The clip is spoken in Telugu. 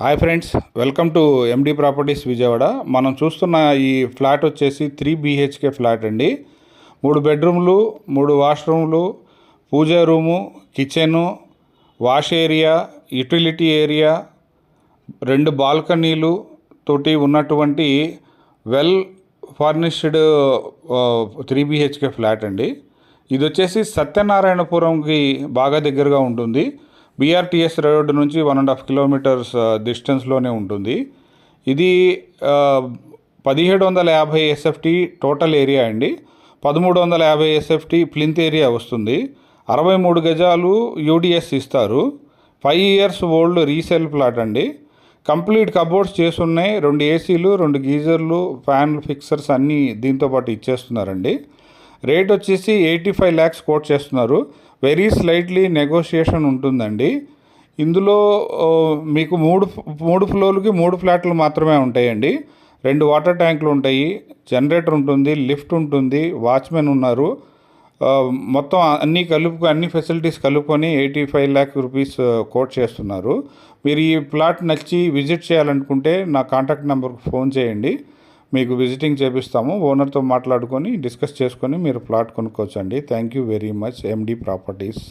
Hi friends, welcome to MD properties Vijayawada. మనం చూస్తున్న ఈ ఫ్లాట్ వచ్చేసి 3 BHK ఫ్లాట్ అండి. 3 బెడ్రూమ్లు, 3 వాష్రూమ్లు, puja room, kitchen, wash area, utility area, 2 బాల్కనీలు తోటి ఉన్నటువంటి వెల్ ఫర్నిష్డ్ 3 BHK ఫ్లాట్ అండి. ఇది వచ్చేసి సత్యనారాయణపురంకి బాగా దగ్గరగా ఉంటుంది. BRTS రోడ్ నుంచి 1.5 కిలోమీటర్స్ డిస్టెన్స్లోనే ఉంటుంది. ఇది 1750 SFT టోటల్ ఏరియా అండి. 1350 SFT ప్లింత్ ఏరియా వస్తుంది. 63 గజాలు UDS ఇస్తారు. 5 years ఓల్డ్ రీసేల్ ప్లాట్ అండి. కంప్లీట్ కబోర్డ్స్ చేసున్నాయి. 2 ACలు, 2 గీజర్లు, ఫ్యాన్లు, ఫిక్సర్స్ అన్నీ దీంతో పాటు ఇచ్చేస్తున్నారండి. రేట్ వచ్చేసి 85 lakhs కోట్ చేస్తున్నారు. వెరీ స్లైట్లీ నెగోషియేషన్ ఉంటుందండి. ఇందులో మీకు మూడు ఫ్లోర్లకి 3 ఫ్లాట్లు మాత్రమే ఉంటాయండి. 2 వాటర్ ట్యాంకులు ఉంటాయి, జనరేటర్ ఉంటుంది, లిఫ్ట్ ఉంటుంది, వాచ్మెన్ ఉన్నారు. మొత్తం అన్ని ఫెసిలిటీస్ కలుపుకొని 85 lakh rupees కోట్ చేస్తున్నారు. మీరు ఈ ప్లాట్ నచ్చి విజిట్ చేయాలనుకుంటే నా కాంటాక్ట్ నెంబర్కి ఫోన్ చేయండి. మీకు విజిటింగ్ చేపిస్తాము. ఓనర్తో మాట్లాడుకొని డిస్కస్ చేసుకొని మీరు ప్లాట్ కొనుక్కోవచ్చండి. Thank you very much. MD properties.